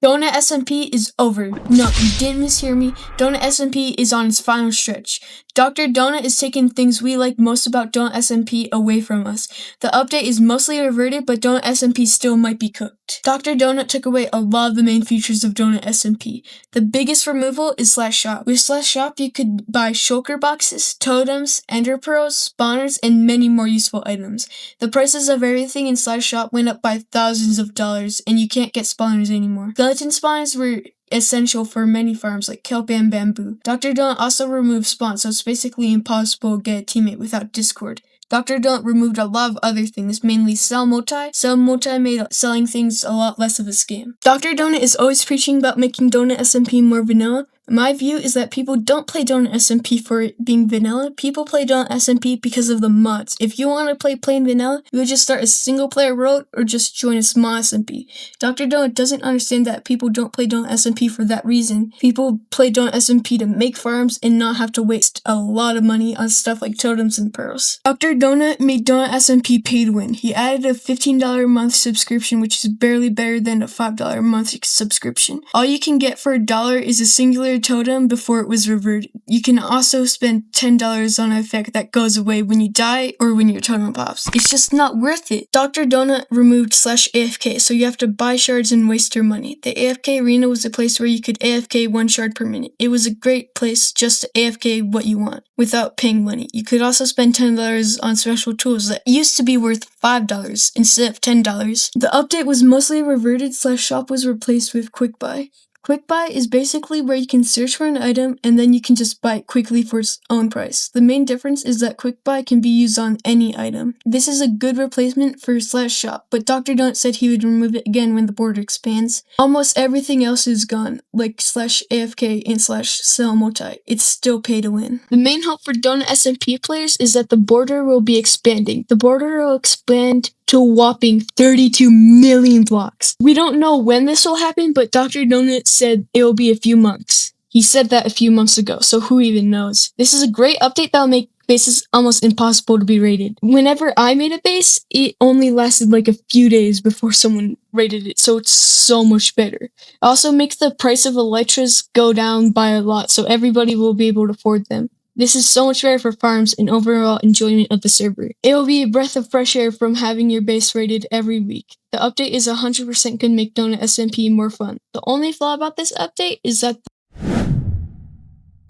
Donut SMP is over. No, you didn't mishear me. Donut SMP is on its final stretch. Dr. Donut is taking things we like most about Donut SMP away from us. The update is mostly reverted, but Donut SMP still might be cooked. Dr. Donut took away a lot of the main features of Donut SMP. The biggest removal is Slash Shop. With Slash Shop, you could buy shulker boxes, totems, ender pearls, spawners, and many more useful items. The prices of everything in Slash Shop went up by thousands of dollars, and you can't get spawners anymore. Skeleton spawns were essential for many farms like kelp and bamboo. Dr. Donut also removed spawns, so it's basically impossible to get a teammate without Discord. Dr. Donut removed a lot of other things, mainly sell multi. Sell multi made selling things a lot less of a scam. Dr. Donut is always preaching about making Donut SMP more vanilla. My view is that people don't play Donut SMP for it being vanilla. People play Donut SMP because of the mods. If you want to play plain vanilla, you would just start a single player world or just join a small SMP. Dr. Donut doesn't understand that people don't play Donut SMP for that reason. People play Donut SMP to make farms and not have to waste a lot of money on stuff like totems and pearls. Dr. Donut made Donut SMP pay to win. He added a $15 a month subscription, which is barely better than a $5 a month subscription. All you can get for $1 is a singular totem before it was reverted. You can also spend $10 on an effect that goes away when you die or when your totem pops. It's just not worth it. Dr. Donut removed /AFK, so you have to buy shards and waste your money. The AFK arena was a place where you could AFK 1 shard per minute. It was a great place just to AFK what you want without paying money. You could also spend $10 on special tools that used to be worth $5 instead of $10. The update was mostly reverted. Shop was replaced with quick buy. Quick buy is basically where you can search for an item and then you can just buy it quickly for its own price. The main difference is that quick buy can be used on any item. This is a good replacement for /shop, but Dr. Donut said he would remove it again when the border expands. Almost everything else is gone, like /AFK and /sell multi. It's still pay to win. The main hope for Donut SMP players is that the border will be expanding. The border will expand to a whopping 32 million blocks. We don't know when this will happen, but Dr. Donut said it will be a few months. He said that a few months ago, so who even knows? This is a great update that will make bases almost impossible to be raided. Whenever I made a base, it only lasted like a few days before someone raided it, so it's so much better. It also makes the price of elytras go down by a lot, so everybody will be able to afford them. This is so much better for farms and overall enjoyment of the server. It will be a breath of fresh air from having your base raided every week. The update is 100% going to make Donut SMP more fun. The only flaw about this update is that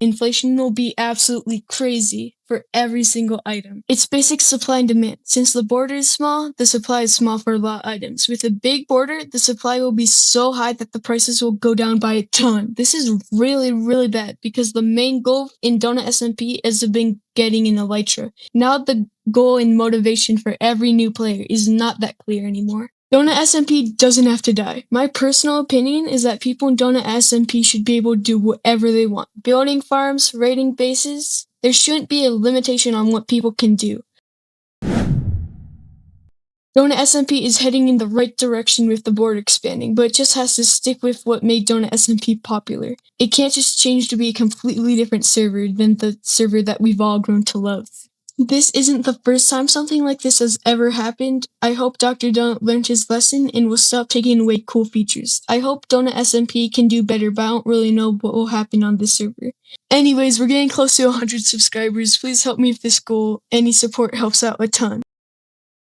inflation will be absolutely crazy for every single item. It's basic supply and demand. Since the border is small, the supply is small for a lot of items. With a big border, the supply will be so high that the prices will go down by a ton. This is really, really bad because the main goal in Donut SMP has been getting an elytra. Now the goal and motivation for every new player is not that clear anymore. Donut SMP doesn't have to die. My personal opinion is that people in Donut SMP should be able to do whatever they want. Building farms, raiding bases, there shouldn't be a limitation on what people can do. Donut SMP is heading in the right direction with the border expanding, but it just has to stick with what made Donut SMP popular. It can't just change to be a completely different server than the server that we've all grown to love. This isn't the first time something like this has ever happened. I hope Dr. Donut learned his lesson and will stop taking away cool features. I hope Donut SMP can do better, but I don't really know what will happen on this server. Anyways, we're getting close to 100 subscribers. Please help me with this goal. Any support helps out a ton.